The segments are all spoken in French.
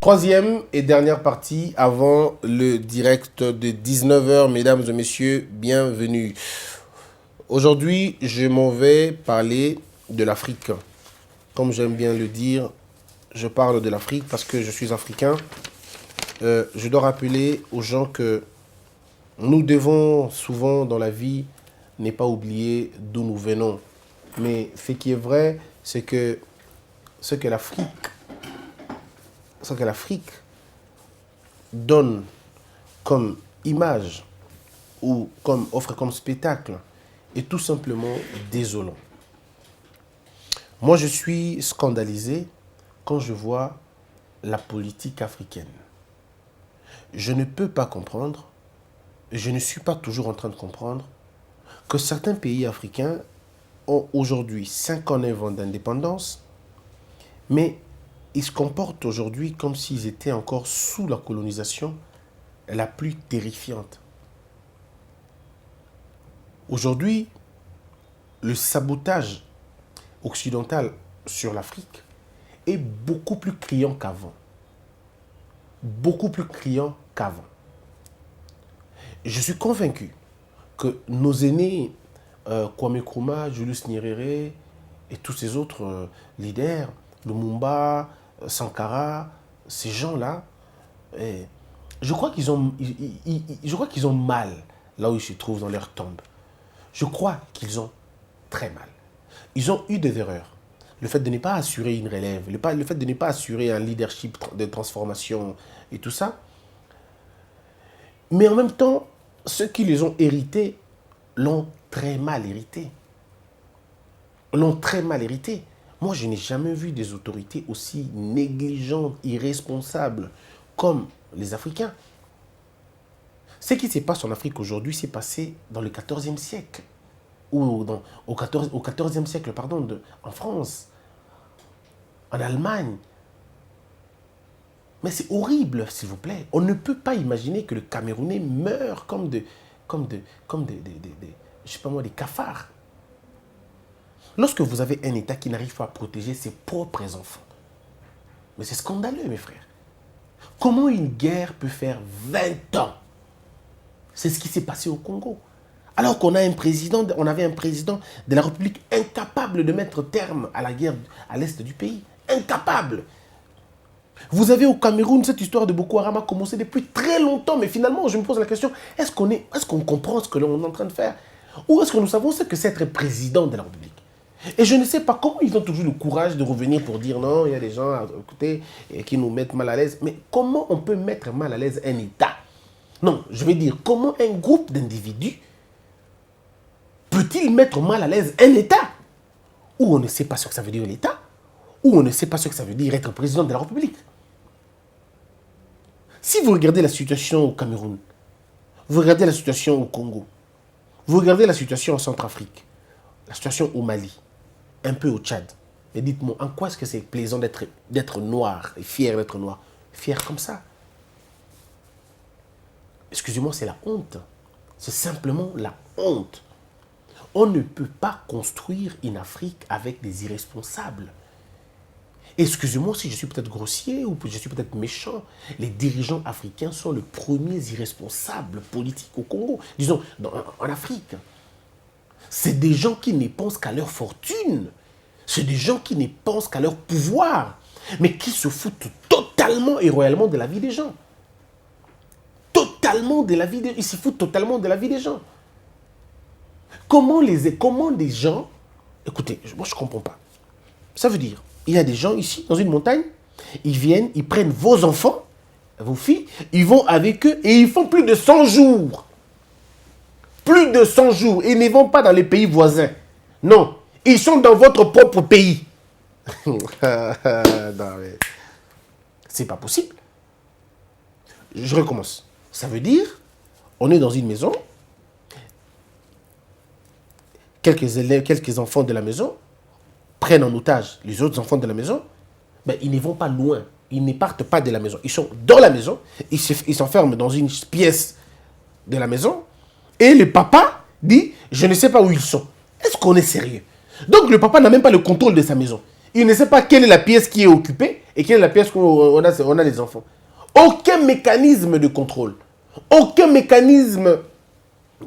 Troisième et dernière partie avant le direct de 19h, mesdames et messieurs, bienvenue. Aujourd'hui, je m'en vais parler de l'Afrique. Comme j'aime bien le dire, je parle de l'Afrique parce que je suis africain. Je dois rappeler aux gens que nous devons souvent dans la vie ne pas oublier d'où nous venons. Mais ce qui est vrai, c'est que ce que l'Afrique donne comme image ou comme offre comme spectacle est tout simplement désolant. Moi, je suis scandalisé quand je vois la politique africaine. Je ne peux pas comprendre, je ne suis pas toujours en train de comprendre que certains pays africains ont aujourd'hui 59 ans d'indépendance, mais ils se comportent aujourd'hui comme s'ils étaient encore sous la colonisation la plus terrifiante. Aujourd'hui, le sabotage occidental sur l'Afrique est beaucoup plus criant qu'avant. Beaucoup plus criant qu'avant. Je suis convaincu que nos aînés, Kwame Nkrumah, Julius Nyerere et tous ces autres leaders, Lumumba, Sankara, ces gens-là, je crois qu'ils ont mal là où ils se trouvent dans leur tombe. Je crois qu'ils ont très mal. Ils ont eu des erreurs. Le fait de ne pas assurer une relève, le fait de ne pas assurer un leadership de transformation et tout ça. Mais en même temps, ceux qui les ont hérités l'ont très mal hérité. L'ont très mal hérité. Moi, je n'ai jamais vu des autorités aussi négligentes, irresponsables comme les Africains. Ce qui se passe en Afrique aujourd'hui s'est passé dans le XIVe siècle. Ou au XIVe siècle, en France, en Allemagne. Mais c'est horrible, s'il vous plaît. On ne peut pas imaginer que le Camerounais meure comme des cafards. Lorsque vous avez un État qui n'arrive pas à protéger ses propres enfants, mais c'est scandaleux, mes frères. Comment une guerre peut faire 20 ans? C'est ce qui s'est passé au Congo. Alors qu'on avait un président de la République incapable de mettre terme à la guerre à l'est du pays. Incapable. Vous avez au Cameroun cette histoire de Boko Haram a commencé depuis très longtemps, mais finalement, je me pose la question, est-ce qu'on comprend ce que l'on est en train de faire? Ou est-ce que nous savons ce que c'est être président de la République? Et je ne sais pas comment ils ont toujours le courage de revenir pour dire non, il y a des gens à côté qui nous mettent mal à l'aise. Mais comment on peut mettre mal à l'aise un État? Non, je veux dire, comment un groupe d'individus peut-il mettre mal à l'aise un État où on ne sait pas ce que ça veut dire l'État, où on ne sait pas ce que ça veut dire être président de la République? Si vous regardez la situation au Cameroun, vous regardez la situation au Congo, vous regardez la situation en Centrafrique, la situation au Mali, un peu au Tchad, et dites-moi, en quoi est-ce que c'est plaisant d'être noir et fier d'être noir? Fier comme ça. Excusez-moi, c'est la honte. C'est simplement la honte. On ne peut pas construire une Afrique avec des irresponsables. Excusez-moi si je suis peut-être grossier ou je suis peut-être méchant. Les dirigeants africains sont les premiers irresponsables politiques au Congo. Disons, en Afrique. C'est des gens qui ne pensent qu'à leur fortune. C'est des gens qui ne pensent qu'à leur pouvoir. Mais qui se foutent totalement et royalement de la vie des gens. Totalement de la vie des gens. Ils se foutent totalement de la vie des gens. Comment des gens... Écoutez, moi je ne comprends pas. Ça veut dire, il y a des gens ici, dans une montagne, ils viennent, ils prennent vos enfants, vos filles, ils vont avec eux et ils font plus de 100 jours. Plus de 100 jours. Ils ne vont pas dans les pays voisins. Non, ils sont dans votre propre pays. Non, mais c'est pas possible. Je recommence. Ça veut dire, on est dans une maison, quelques enfants de la maison prennent en otage les autres enfants de la maison, mais ils ne vont pas loin. Ils ne partent pas de la maison. Ils sont dans la maison, ils s'enferment dans une pièce de la maison, et le papa dit, je ne sais pas où ils sont. Est-ce qu'on est sérieux? Donc le papa n'a même pas le contrôle de sa maison. Il ne sait pas quelle est la pièce qui est occupée et quelle est la pièce où on a les enfants. Aucun mécanisme de contrôle, aucun mécanisme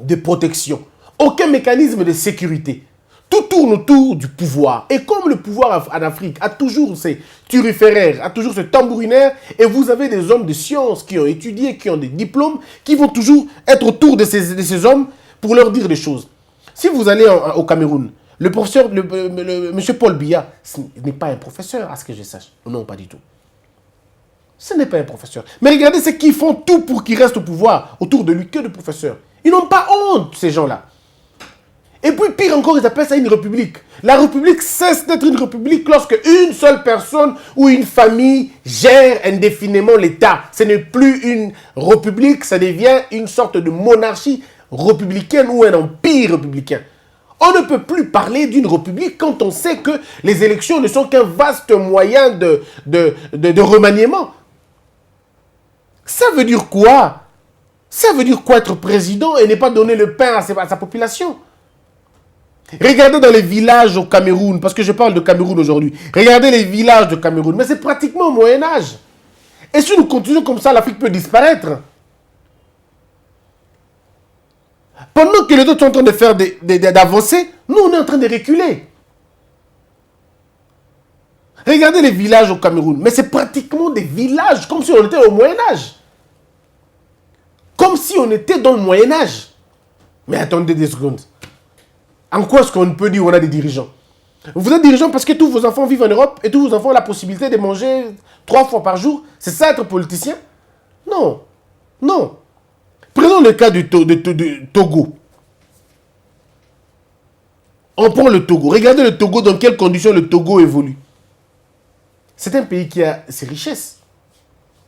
de protection, aucun mécanisme de sécurité. Tout tourne autour du pouvoir. Et comme le pouvoir en Afrique a toujours ces turiféraires, a toujours ce tambourinaire, et vous avez des hommes de science qui ont étudié, qui ont des diplômes, qui vont toujours être autour de ces hommes pour leur dire des choses. Si vous allez au Cameroun, le professeur, monsieur Paul Biya, ce n'est pas un professeur, à ce que je sache. Non, pas du tout. Ce n'est pas un professeur. Mais regardez ce qu'ils font tout pour qu'il reste au pouvoir autour de lui, que de professeurs. Ils n'ont pas honte, ces gens-là. Et puis, pire encore, ils appellent ça une république. La république cesse d'être une république lorsque une seule personne ou une famille gère indéfiniment l'État. Ce n'est plus une république, ça devient une sorte de monarchie républicaine ou un empire républicain. On ne peut plus parler d'une république quand on sait que les élections ne sont qu'un vaste moyen de remaniement. Ça veut dire quoi? Ça veut dire quoi être président et ne pas donner le pain à sa population? Regardez dans les villages au Cameroun, parce que je parle de Cameroun aujourd'hui. Regardez les villages de Cameroun, mais c'est pratiquement au Moyen-Âge. Et si nous continuons comme ça, l'Afrique peut disparaître. Pendant que les autres sont en train de faire d'avancer, nous on est en train de reculer. Regardez les villages au Cameroun, mais c'est pratiquement des villages, comme si on était au Moyen-Âge. Comme si on était dans le Moyen-Âge. Mais attendez des secondes. En quoi est-ce qu'on peut dire qu'on a des dirigeants? Vous êtes dirigeant parce que tous vos enfants vivent en Europe et tous vos enfants ont la possibilité de manger 3 fois par jour. C'est ça être politicien? Non. Non. Prenons le cas du Togo. On prend le Togo. Regardez le Togo, dans quelles conditions le Togo évolue. C'est un pays qui a ses richesses.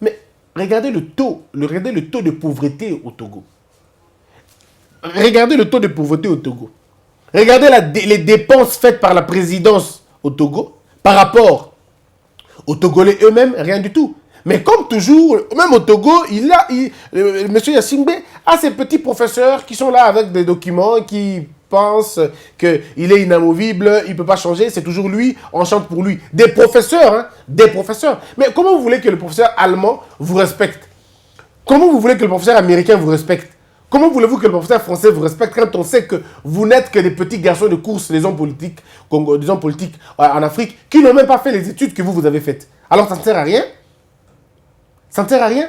Mais regardez le taux de pauvreté au Togo. Regardez le taux de pauvreté au Togo. Regardez les dépenses faites par la présidence au Togo par rapport aux Togolais eux-mêmes, rien du tout. Mais comme toujours, même au Togo, M. Yassingbe a ces petits professeurs qui sont là avec des documents, qui pensent qu'il est inamovible, il ne peut pas changer, c'est toujours lui, on chante pour lui. Des professeurs, hein, des professeurs. Mais comment vous voulez que le professeur allemand vous respecte? Comment vous voulez que le professeur américain vous respecte? Comment voulez-vous que le professeur français vous respecte quand on sait que vous n'êtes que des petits garçons de course, des hommes politiques en Afrique, qui n'ont même pas fait les études que vous avez faites? Alors ça ne sert à rien? Ça ne sert à rien?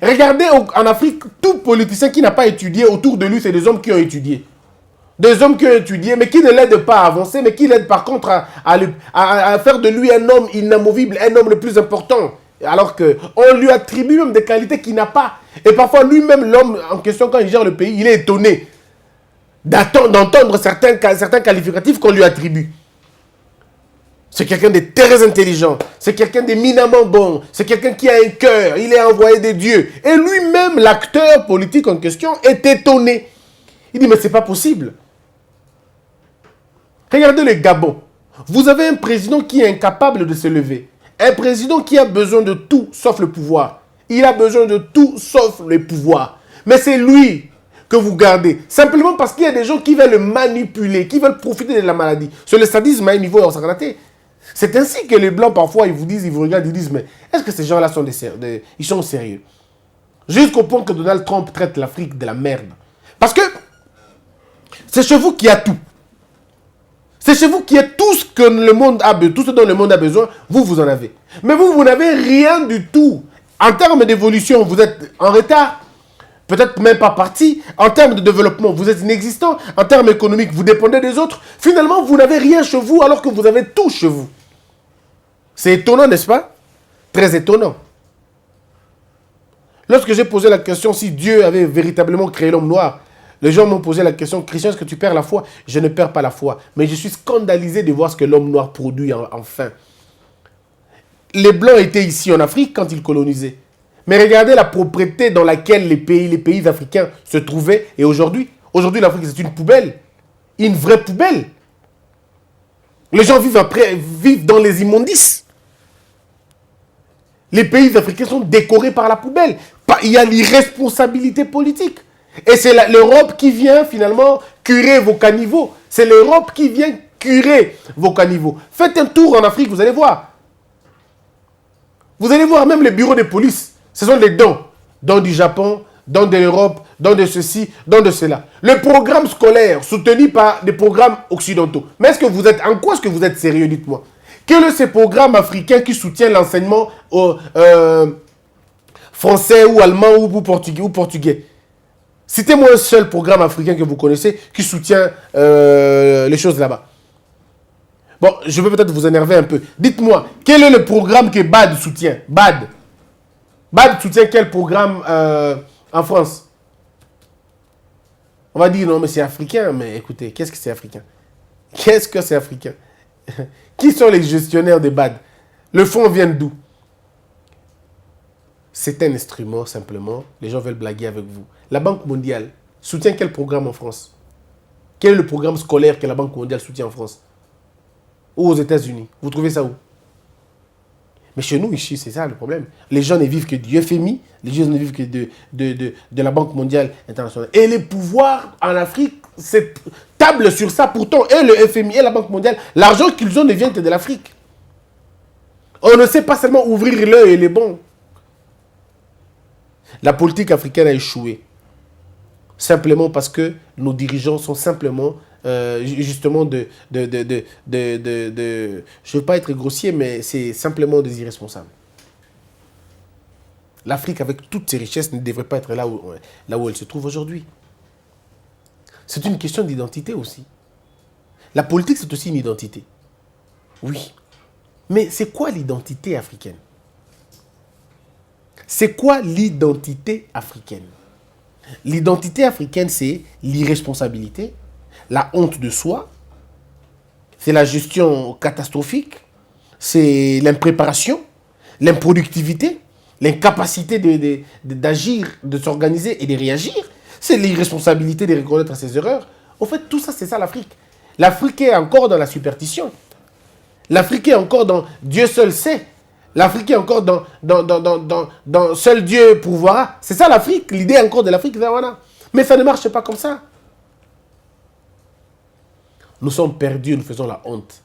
Regardez en Afrique, tout politicien qui n'a pas étudié, autour de lui, c'est des hommes qui ont étudié. Des hommes qui ont étudié, mais qui ne l'aident pas à avancer, mais qui l'aident par contre à faire de lui un homme inamovible, un homme le plus important. Alors qu'on lui attribue même des qualités qu'il n'a pas. Et parfois, lui-même, l'homme en question, quand il gère le pays, il est étonné d'entendre certains qualificatifs qu'on lui attribue. C'est quelqu'un de très intelligent. C'est quelqu'un d'éminemment bon. C'est quelqu'un qui a un cœur. Il est envoyé de Dieu. Et lui-même, l'acteur politique en question, est étonné. Il dit, mais c'est pas possible. Regardez le Gabon. Vous avez un président qui est incapable de se lever. Un président qui a besoin de tout sauf le pouvoir. Il a besoin de tout sauf le pouvoir. Mais c'est lui que vous gardez. Simplement parce qu'il y a des gens qui veulent le manipuler, qui veulent profiter de la maladie. C'est le sadisme à un niveau raté. C'est ainsi que les Blancs, parfois, ils vous regardent, ils disent, mais est-ce que ces gens-là sont ils sont sérieux? Jusqu'au point que Donald Trump traite l'Afrique de la merde. Parce que c'est chez vous qu'il y a tout. C'est chez vous qu'il y a tout ce que le monde a besoin, tout ce dont le monde a besoin, vous en avez. Mais vous n'avez rien du tout. En termes d'évolution, vous êtes en retard. Peut-être même pas parti. En termes de développement, vous êtes inexistant. En termes économiques, vous dépendez des autres. Finalement, vous n'avez rien chez vous alors que vous avez tout chez vous. C'est étonnant, n'est-ce pas? Très étonnant. Lorsque j'ai posé la question si Dieu avait véritablement créé l'homme noir, les gens m'ont posé la question, Christian, est-ce que tu perds la foi? Je ne perds pas la foi. Mais je suis scandalisé de voir ce que l'homme noir produit enfin. Les Blancs étaient ici en Afrique quand ils colonisaient. Mais regardez la propreté dans laquelle les pays africains se trouvaient. Et aujourd'hui, l'Afrique, c'est une poubelle. Une vraie poubelle. Les gens vivent dans les immondices. Les pays africains sont décorés par la poubelle. Il y a l'irresponsabilité politique. Et c'est l'Europe qui vient finalement curer vos caniveaux. C'est l'Europe qui vient curer vos caniveaux. Faites un tour en Afrique, vous allez voir. Vous allez voir même les bureaux de police. Ce sont des dons. Dons du Japon, dons de l'Europe, dons de ceci, dons de cela. Le programme scolaire soutenu par des programmes occidentaux. Mais est-ce que vous êtes, en quoi est-ce que vous êtes sérieux, dites-moi? Quel est ce programme africain qui soutient l'enseignement français ou allemand ou portugais? Citez-moi un seul programme africain que vous connaissez qui soutient les choses là-bas. Bon, je vais peut-être vous énerver un peu. Dites-moi, quel est le programme que BAD soutient? BAD soutient quel programme en France? On va dire non, mais c'est africain. Mais écoutez, qu'est-ce que c'est africain? Qu'est-ce que c'est africain? Qui sont les gestionnaires de BAD? Le fonds vient d'où? C'est un instrument, simplement. Les gens veulent blaguer avec vous. La Banque mondiale soutient quel programme en France? Quel est le programme scolaire que la Banque mondiale soutient en France? Ou aux États-Unis? Vous trouvez ça où? Mais chez nous, ici, c'est ça le problème. Les gens ne vivent que du FMI, les gens ne vivent que de la Banque mondiale internationale. Et les pouvoirs en Afrique tablent sur ça. Pourtant, et le FMI et la Banque mondiale, l'argent qu'ils ont ne vient que de l'Afrique. On ne sait pas seulement ouvrir l'œil et les bons. La politique africaine a échoué. Simplement parce que nos dirigeants sont simplement, justement, je ne veux pas être grossier, mais c'est simplement des irresponsables. L'Afrique, avec toutes ses richesses, ne devrait pas être là où elle se trouve aujourd'hui. C'est une question d'identité aussi. La politique, c'est aussi une identité. Oui. Mais c'est quoi l'identité africaine? C'est quoi l'identité africaine? L'identité africaine, c'est l'irresponsabilité, la honte de soi, c'est la gestion catastrophique, c'est l'impréparation, l'improductivité, l'incapacité d'agir, de s'organiser et de réagir. C'est l'irresponsabilité de reconnaître ses erreurs. En fait, tout ça, c'est ça l'Afrique. L'Afrique est encore dans la superstition. L'Afrique est encore dans Dieu seul sait. L'Afrique est encore dans seul Dieu pourvoira. C'est ça l'Afrique, l'idée encore de l'Afrique. Mais ça ne marche pas comme ça. Nous sommes perdus, nous faisons la honte.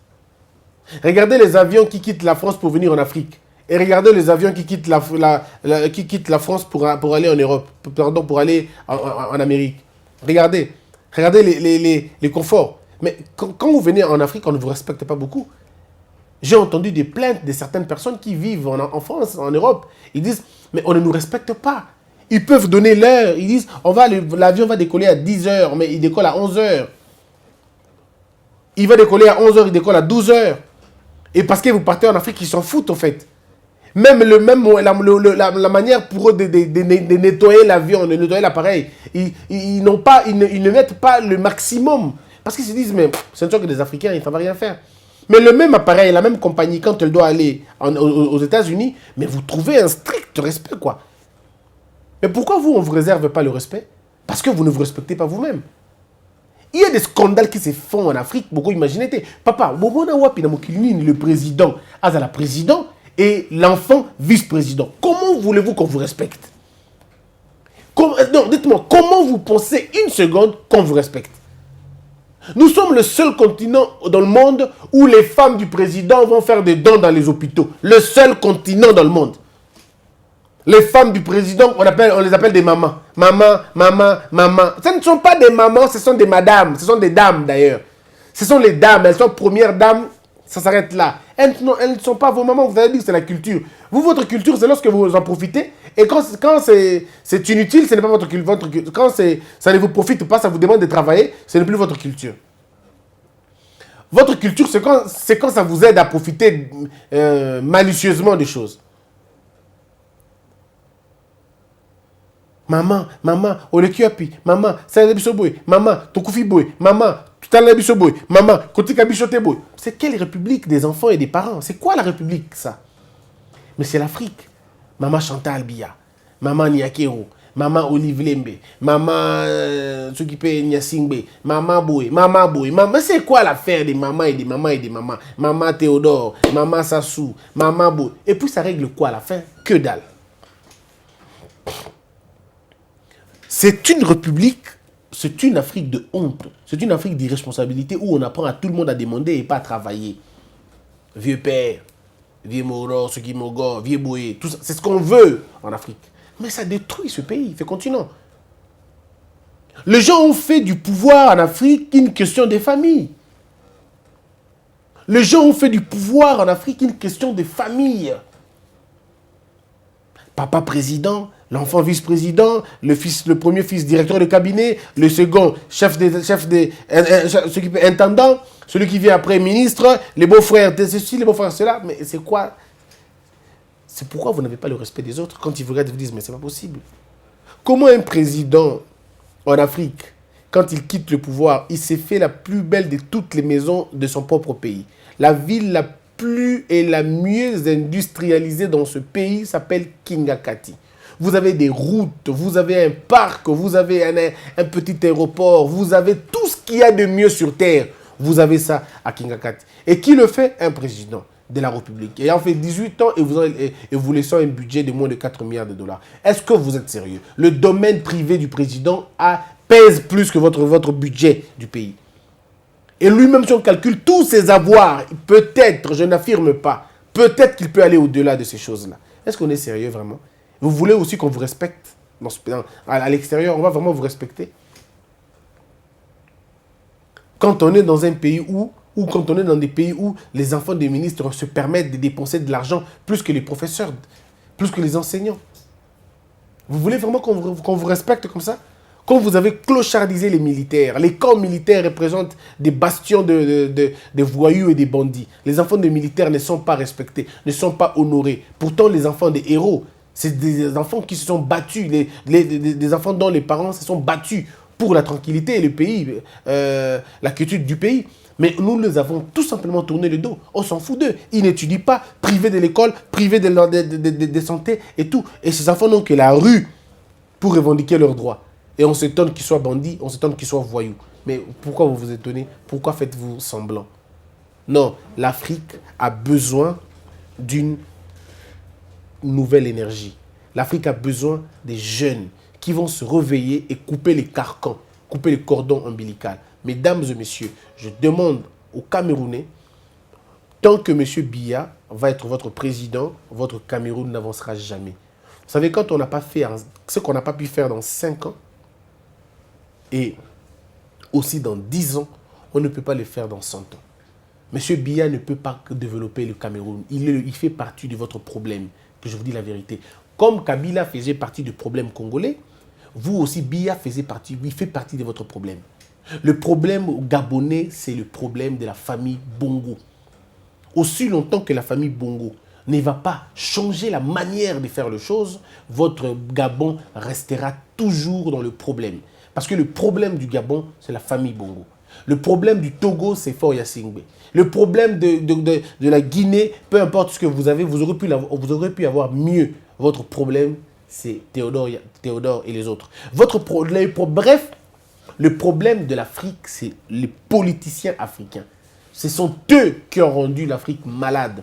Regardez les avions qui quittent la France pour venir en Afrique. Et regardez les avions qui quittent la France pour aller en Europe. Pardon, pour aller en Amérique. Regardez les conforts. Mais quand vous venez en Afrique, on ne vous respecte pas beaucoup. J'ai entendu des plaintes de certaines personnes qui vivent en France, en Europe. Ils disent, mais on ne nous respecte pas. Ils peuvent donner l'heure. Ils disent, l'avion va décoller à 10 h, mais il décolle à 11 h. Il va décoller à 11 h, il décolle à 12 h. Et parce que vous partez en Afrique, ils s'en foutent, en fait. Même la manière pour eux de nettoyer l'avion, de nettoyer l'appareil, ils ne mettent pas le maximum. Parce qu'ils se disent, mais ce ne sont que des Africains, ils ne savent rien faire. Mais le même appareil, la même compagnie, quand elle doit aller aux États-Unis, mais vous trouvez un strict respect, quoi. Mais pourquoi vous, on ne vous réserve pas le respect? Parce que vous ne vous respectez pas vous-même. Il y a des scandales qui se font en Afrique, beaucoup imaginez. Papa, le président, la président, et l'enfant vice-président. Comment voulez-vous qu'on vous respecte? Non, dites-moi, comment vous pensez une seconde qu'on vous respecte? Nous sommes le seul continent dans le monde où les femmes du président vont faire des dons dans les hôpitaux. Le seul continent dans le monde. Les femmes du président, on les appelle des mamans. Maman. Ce ne sont pas des mamans, ce sont des madames. Ce sont des dames d'ailleurs. Ce sont les dames, elles sont premières dames. Ça s'arrête là. Elles ne sont pas vos mamans, vous allez dire que c'est la culture. Vous, votre culture, c'est lorsque vous en profitez. Et quand c'est inutile, ce n'est pas votre culture. Quand ça ne vous profite pas, ça vous demande de travailler, ce n'est plus votre culture. Votre culture, c'est quand ça vous aide à profiter malicieusement des choses. Maman, olekiapi, maman, boy, maman, tokufi boy, maman, boy, maman, kotika bichote boy. C'est quelle république des enfants et des parents? C'est quoi la république, ça? Mais c'est l'Afrique. Maman Chantal Biya, maman Niakero, maman Olive Lembe, maman Tsukipe Nyasingbe, maman boy. Mais c'est quoi l'affaire des mamans et des mamans et des mamans? Maman Théodore, maman Sassou, maman boy. Et puis ça règle quoi à la fin? Que dalle. C'est une république c'est une Afrique de honte. C'est une Afrique d'irresponsabilité où on apprend à tout le monde à demander et pas à travailler. Vieux père, vieux Moro, Suki Mogo, vieux Boué, tout ça. C'est ce qu'on veut en Afrique. Mais ça détruit ce pays, ce continent. Les gens ont fait du pouvoir en Afrique une question des familles. Les gens ont fait du pouvoir en Afrique une question de famille. Papa président, l'enfant vice-président, le premier fils directeur de cabinet, le second chef intendant, celui qui vient après ministre, les beaux-frères, ceci, les beaux-frères, cela. Mais c'est quoi? C'est pourquoi vous n'avez pas le respect des autres. Quand ils vous regardent, ils vous disent, mais c'est pas possible. Comment un président en Afrique, quand il quitte le pouvoir, il s'est fait la plus belle de toutes les maisons de son propre pays. La ville la plus et la mieux industrialisée dans ce pays s'appelle Kingakati. Vous avez des routes, vous avez un parc, vous avez un petit aéroport, vous avez tout ce qu'il y a de mieux sur Terre. Vous avez ça à Kingakati. Et qui le fait? Un président de la République. Et en fait 18 ans et vous laissez un budget de moins de 4 milliards de dollars. Est-ce que vous êtes sérieux? Le domaine privé du président pèse plus que votre budget du pays. Et lui-même, si on calcule tous ses avoirs, peut-être, je n'affirme pas, peut-être qu'il peut aller au-delà de ces choses-là. Est-ce qu'on est sérieux vraiment? Vous voulez aussi qu'on vous respecte à l'extérieur, on va vraiment vous respecter. Quand on est dans un pays ou quand on est dans des pays où les enfants des ministres se permettent de dépenser de l'argent plus que les professeurs, plus que les enseignants. Vous voulez vraiment qu'on vous respecte comme ça? Quand vous avez clochardisé les militaires, les camps militaires représentent des bastions de voyous et des bandits. Les enfants des militaires ne sont pas respectés, ne sont pas honorés. Pourtant, les enfants des héros, c'est des enfants qui se sont battus, des enfants dont les parents se sont battus pour la tranquillité et le pays, la quiétude du pays. Mais nous les avons tout simplement tourné le dos. On s'en fout d'eux. Ils n'étudient pas, privés de l'école, privés de santé et tout. Et ces enfants n'ont que la rue pour revendiquer leurs droits. Et on s'étonne qu'ils soient bandits, on s'étonne qu'ils soient voyous. Mais pourquoi vous vous étonnez? Pourquoi faites-vous semblant? Non, l'Afrique a besoin d'une nouvelle énergie. L'Afrique a besoin des jeunes qui vont se réveiller et couper les carcans, couper les cordons ombilicaux. Mesdames et messieurs, je demande aux Camerounais, tant que M. Biya va être votre président, votre Cameroun n'avancera jamais. Vous savez, quand on n'a pas fait ce qu'on n'a pas pu faire dans 5 ans, et aussi dans 10 ans, on ne peut pas le faire dans 100 ans. M. Biya ne peut pas développer le Cameroun. Il fait partie de votre problème, que je vous dis la vérité. Comme Kabila faisait partie du problème congolais, vous aussi, Biya fait partie de votre problème. Le problème gabonais, c'est le problème de la famille Bongo. Aussi longtemps que la famille Bongo ne va pas changer la manière de faire les choses, votre Gabon restera toujours dans le problème. Parce que le problème du Gabon, c'est la famille Bongo. Le problème du Togo, c'est Faure Gnassingbé. Le problème de la Guinée, peu importe ce que vous avez, vous aurez pu avoir mieux. Votre problème, c'est Théodore et les autres. Bref, le problème de l'Afrique, c'est les politiciens africains. Ce sont eux qui ont rendu l'Afrique malade.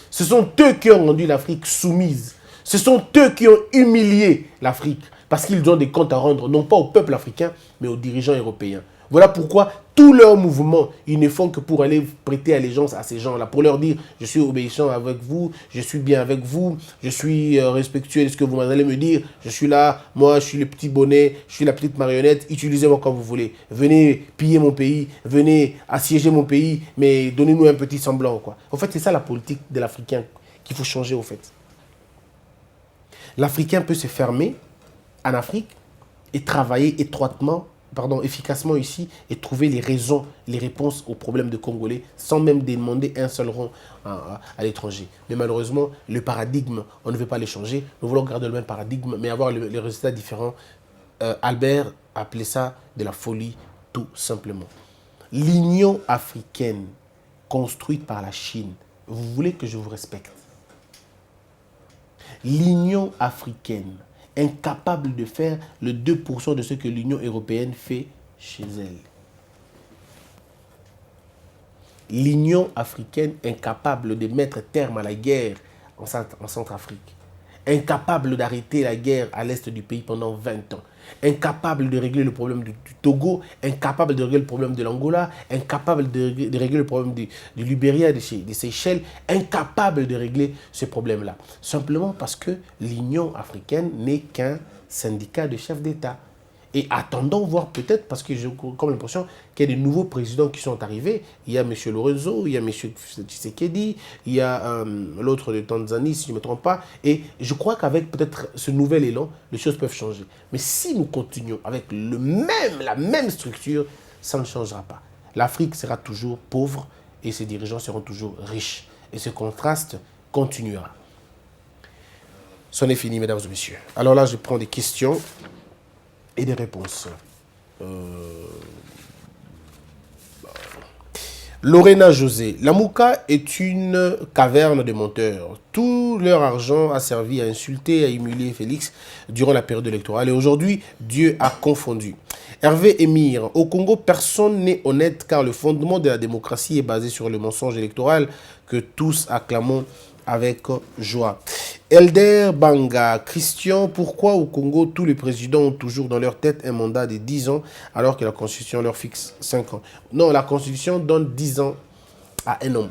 Ce sont eux qui ont rendu l'Afrique soumise. Ce sont eux qui ont humilié l'Afrique. Parce qu'ils ont des comptes à rendre, non pas au peuple africain, mais aux dirigeants européens. Voilà pourquoi tous leurs mouvements, ils ne font que pour aller prêter allégeance à ces gens-là, pour leur dire, je suis obéissant avec vous, je suis bien avec vous, je suis respectueux de ce que vous allez me dire, je suis là, moi je suis le petit bonnet, je suis la petite marionnette, utilisez-moi comme vous voulez. Venez piller mon pays, venez assiéger mon pays, mais donnez-nous un petit semblant, quoi. En fait, c'est ça la politique de l'Africain qu'il faut changer, au fait. L'Africain peut se fermer en Afrique et travailler efficacement ici et trouver les raisons, les réponses aux problèmes de Congolais sans même demander un seul rond à l'étranger. Mais malheureusement, le paradigme, on ne veut pas le changer. Nous voulons garder le même paradigme, mais avoir les résultats différents. Albert appelait ça de la folie, tout simplement. L'Union africaine, construite par la Chine, vous voulez que je vous respecte? L'Union africaine, incapable de faire le 2% de ce que l'Union européenne fait chez elle. L'Union africaine incapable de mettre terme à la guerre en Centrafrique. incapable d'arrêter la guerre à l'est du pays pendant 20 ans, incapable de régler le problème du Togo, incapable de régler le problème de l'Angola, incapable de régler le problème du Libéria, des Seychelles, incapable de régler ce problème-là. Simplement parce que l'Union africaine n'est qu'un syndicat de chefs d'État. Et attendons voir peut-être, parce que j'ai comme l'impression qu'il y a des nouveaux présidents qui sont arrivés. Il y a M. Lorenzo, il y a M. Tshisekedi, il y a l'autre de Tanzanie, si je ne me trompe pas. Et je crois qu'avec peut-être ce nouvel élan, les choses peuvent changer. Mais si nous continuons avec la même structure, ça ne changera pas. L'Afrique sera toujours pauvre et ses dirigeants seront toujours riches. Et ce contraste continuera. C'en est fini, mesdames et messieurs. Alors là, je prends des questions et des réponses. Lorena José, la Mouka est une caverne de menteurs. Tout leur argent a servi à insulter, à humilier Félix durant la période électorale. Et aujourd'hui, Dieu a confondu. Hervé Émir, au Congo, personne n'est honnête car le fondement de la démocratie est basé sur le mensonge électoral que tous acclamons avec joie. Elder Banga, Christian, pourquoi au Congo, tous les présidents ont toujours dans leur tête un mandat de 10 ans alors que la Constitution leur fixe 5 ans? Non, la Constitution donne 10 ans à un homme.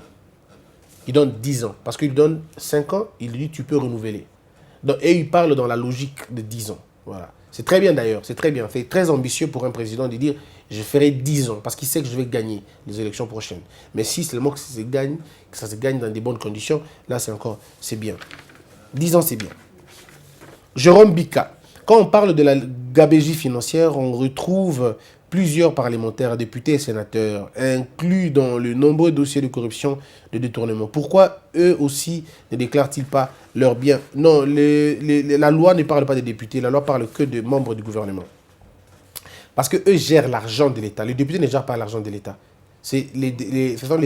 Il donne 10 ans. Parce qu'il donne 5 ans, il dit tu peux renouveler. Donc, et il parle dans la logique de 10 ans. Voilà. C'est très bien d'ailleurs, c'est très bien. C'est très ambitieux pour un président de dire je ferai 10 ans parce qu'il sait que je vais gagner les élections prochaines. Mais si seulement que ça se gagne dans des bonnes conditions, là c'est bien. 10 ans c'est bien. Jérôme Bika, quand on parle de la gabegie financière, on retrouve plusieurs parlementaires, députés et sénateurs inclus dans le nombreux dossiers de corruption, de détournement. Pourquoi eux aussi ne déclarent-ils pas leurs biens? Non, la loi ne parle pas des députés, la loi parle que de membres du gouvernement. Parce qu'eux gèrent l'argent de l'État. Les députés ne gèrent pas l'argent de l'État. Ce sont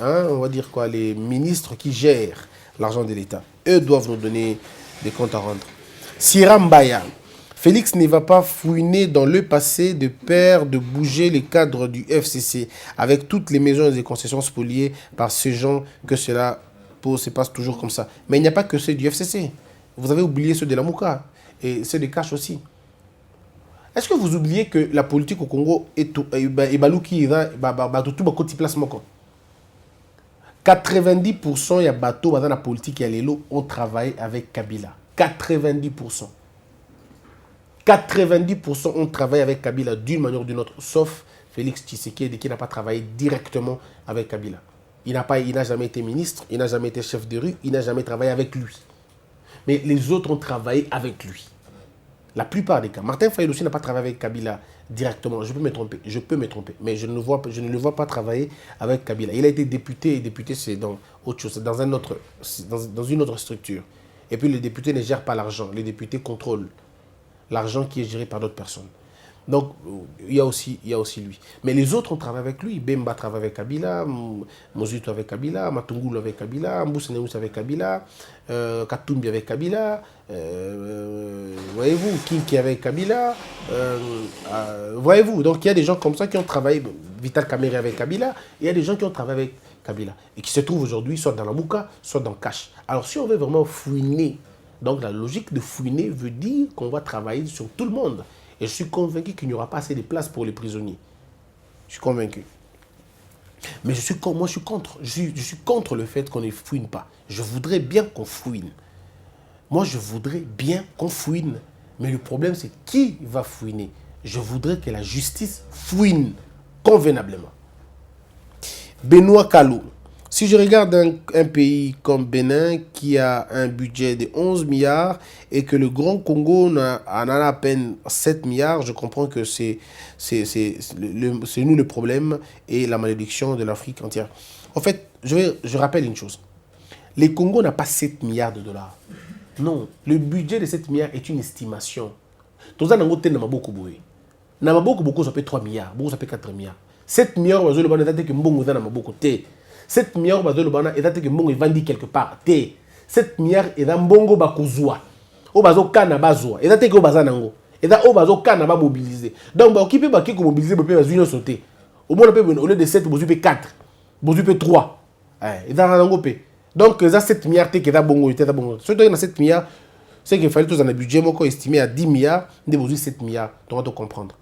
on va dire quoi, les ministres qui gèrent l'argent de l'État. Eux doivent nous donner des comptes à rendre. Sira Mbaya, Félix ne va pas fouiner dans le passé de peur de bouger les cadres du FCC avec toutes les maisons et les concessions spoliées par ces gens que cela se passe toujours comme ça. Mais il n'y a pas que ceux du FCC. Vous avez oublié ceux de la Mouka et ceux de Cash aussi. Est-ce que vous oubliez que la politique au Congo est tout balouki tout petit placement? 90% il y a bateau dans la politique et l'élo ont travaillé avec Kabila. 90%. 90% ont travaillé avec Kabila d'une manière ou d'une autre, sauf Félix Tshisekedi qui n'a pas travaillé directement avec Kabila. Il n'a jamais été ministre, il n'a jamais été chef de rue, il n'a jamais travaillé avec lui. Mais les autres ont travaillé avec lui. La plupart des cas. Martin Fayulu aussi n'a pas travaillé avec Kabila directement. Je peux me tromper, mais je ne le vois pas travailler avec Kabila. Il a été député, et député c'est dans autre chose, dans une autre structure. Et puis les députés ne gèrent pas l'argent. Les députés contrôlent l'argent qui est géré par d'autres personnes. Donc, il y a aussi lui. Mais les autres ont travaillé avec lui. Bemba travaille avec Kabila, Mozuto avec Kabila, Matungulu avec Kabila, Mbouseneus avec Kabila, Katumbi avec Kabila, voyez-vous, Kinki avec Kabila, voyez-vous. Donc, il y a des gens comme ça qui ont travaillé, Vital Kamerhe avec Kabila, il y a des gens qui ont travaillé avec Kabila et qui se trouvent aujourd'hui soit dans la Mouka, soit dans Cash. Alors, si on veut vraiment fouiner, donc la logique de fouiner veut dire qu'on va travailler sur tout le monde. Et je suis convaincu qu'il n'y aura pas assez de place pour les prisonniers. Je suis convaincu. Mais moi, je suis contre. Je suis contre le fait qu'on ne fouine pas. Je voudrais bien qu'on fouine. Moi, je voudrais bien qu'on fouine. Mais le problème, c'est qui va fouiner? Je voudrais que la justice fouine convenablement. Benoît Kalou. Si je regarde un pays comme Bénin qui a un budget de 11 milliards et que le Grand Congo en a à peine 7 milliards, je comprends que c'est nous le problème et la malédiction de l'Afrique entière. En fait, je rappelle une chose. Le Congo n'a pas 7 milliards de dollars. Non, le budget de 7 milliards est une estimation. Tout ça, beaucoup ça peut 3 milliards, beaucoup ça peut 4 milliards. 7 milliards, c'est que beaucoup ça n'a beaucoup. 7 milliards et que mbongo vandi quelque part. 7 milliards et dans mbongo bakozwa. O bazo kana bazwa. Et que o bazanango. Et da o bazo kana ba mobiliser. Donc ba occupé ba ki ko mobiliser ba pe bazwino sauter. Au moins au lieu de 7 bozu pe 4. Bozu pe 3. Et dans nango pe. Donc, ça 7 milliards, qui est bon, surtout dans 7 milliards, c'est qu'il fallait tous dans un budget estimé à 10 milliards, de besoin 7 milliards, tu vas te comprendre.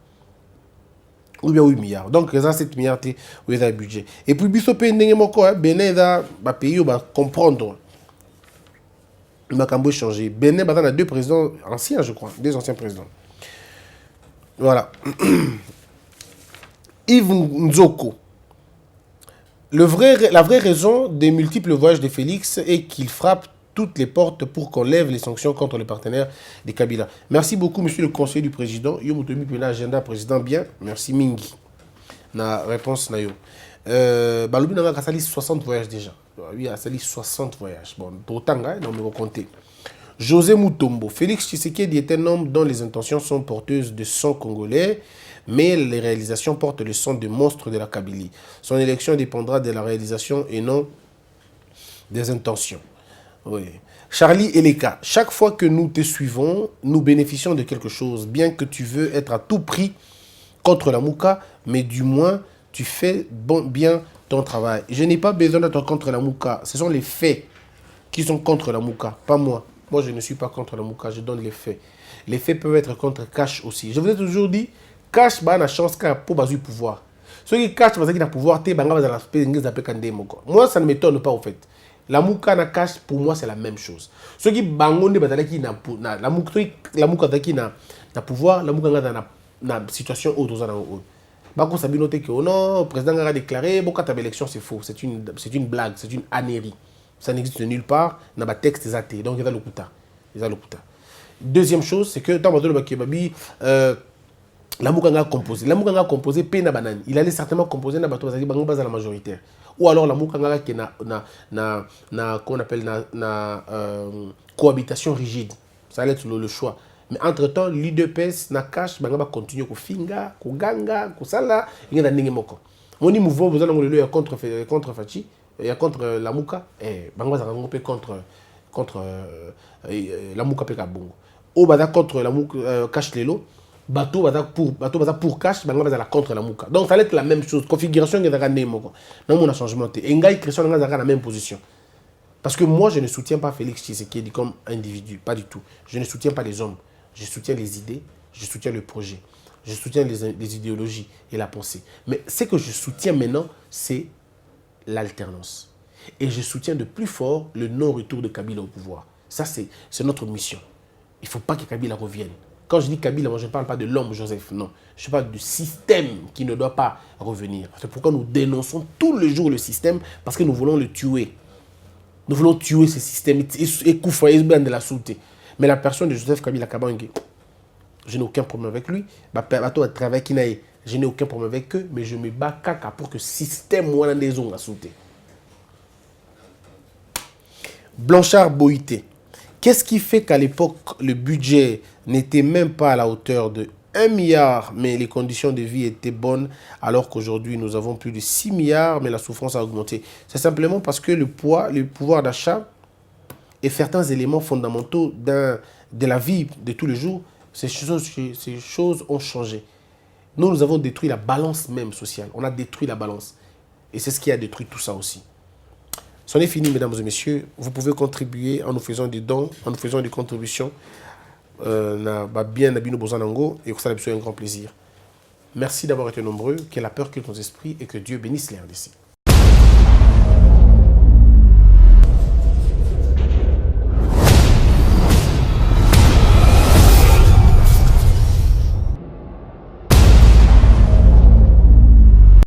Ou bien 8 milliards. Donc, ça 7 milliards, tu as un budget. Et puis, biso pe ndenge moko, Benin, va pays, va comprendre. Il va changer. Benin, il y a 2 présidents anciens, je crois, 2 anciens présidents. Voilà. Yves Nzoko. La vraie raison des multiples voyages de Félix est qu'il frappe toutes les portes pour qu'on lève les sanctions contre les partenaires de Kabila. Merci beaucoup, monsieur le conseiller du président. Yo motomi pena agenda président bien. Merci Mingi. Na réponse na yo. Balobi n'a pas 60 voyages déjà. Oui, il a 60 voyages. Bon, d'autant, on me compter. José Mutombo. Félix Tshisekedi est un homme dont les intentions sont porteuses de sang congolais, mais les réalisations portent le sang de monstres de la Kabylie. Son élection dépendra de la réalisation et non des intentions. Oui. Charlie Eleka. Chaque fois que nous te suivons, nous bénéficions de quelque chose, bien que tu veux être à tout prix contre la Mouka, mais du moins, tu fais bien ton travail. Je n'ai pas besoin d'être contre la Mouka. Ce sont les faits qui sont contre la Mouka, pas moi. Moi, je ne suis pas contre la Mouka, je donne les faits. Les faits peuvent être contre Cash aussi. Je vous ai toujours dit, Cash a une chance pour baser le pouvoir. Ceux qui Cash ont le pouvoir, moi, ça ne m'étonne pas au fait. La Mouka na Cash, pour moi, c'est la même chose. Ceux qui bangonne la Mouka na pouvoir, la Mouka na situation autre. Bako Sabi noté que non, le président a déclaré, bon, quand tu as l'élection, c'est faux. C'est une blague, c'est une ânerie. Ça n'existe nulle part. Dans le texte, c'est athée. Donc, il y a le kuta. Deuxième chose, c'est que dans le Bakibabi, la Moukanga a composé. La Moukanga a composé Pena Banane. Il allait certainement composer dans la majoritaire. Ou alors la Moukanga qui qu'on appelle cohabitation rigide. Ça allait être le choix. Mais entre-temps, l'UDPS n'a cash, va continuer à finga, à ganga, à sala, il y a des gens qui mon mouvement, vous allez le contre Fachi, il y a contre la Mouka, et Bangwa contre la Mouka Pekabongo. Ou contre la Mouka Cash Lelo, bateau pour Cash, Bangwa contre la Mouka. Donc ça allait être la même chose, configuration qui est dans le moko. Non, on a changement. Et Ngaï Christian dans la même position. Parce que moi, je ne soutiens pas Félix Tshisekedi comme individu, pas du tout. Je ne soutiens pas les hommes. Je soutiens les idées, je soutiens le projet, je soutiens les idéologies et la pensée. Mais ce que je soutiens maintenant, c'est l'alternance. Et je soutiens de plus fort le non-retour de Kabila au pouvoir. Ça, c'est notre mission. Il ne faut pas que Kabila revienne. Quand je dis Kabila, moi, je ne parle pas de l'homme Joseph, non. Je parle du système qui ne doit pas revenir. C'est pourquoi nous dénonçons tous les jours le système, parce que nous voulons le tuer. Nous voulons tuer ce système et couvrir de la souté. Mais la personne de Joseph Kabila Kabange, je n'ai aucun problème avec lui. Je n'ai aucun problème avec eux, mais je me bats caca pour que le système soit des zones à sauter. Blanchard Boïté. Qu'est-ce qui fait qu'à l'époque, le budget n'était même pas à la hauteur de 1 milliard, mais les conditions de vie étaient bonnes, alors qu'aujourd'hui, nous avons plus de 6 milliards, mais la souffrance a augmenté? C'est simplement parce que le pouvoir d'achat et certains éléments fondamentaux de la vie de tous les jours, ces choses ont changé. Nous avons détruit la balance même sociale. On a détruit la balance. Et c'est ce qui a détruit tout ça aussi. C'en est fini, mesdames et messieurs. Vous pouvez contribuer en nous faisant des dons, en nous faisant des contributions. Bien Nabino Bozanango, et ça a un grand plaisir. Merci d'avoir été nombreux. Que la peur quitte nos esprits et que Dieu bénisse les RDC.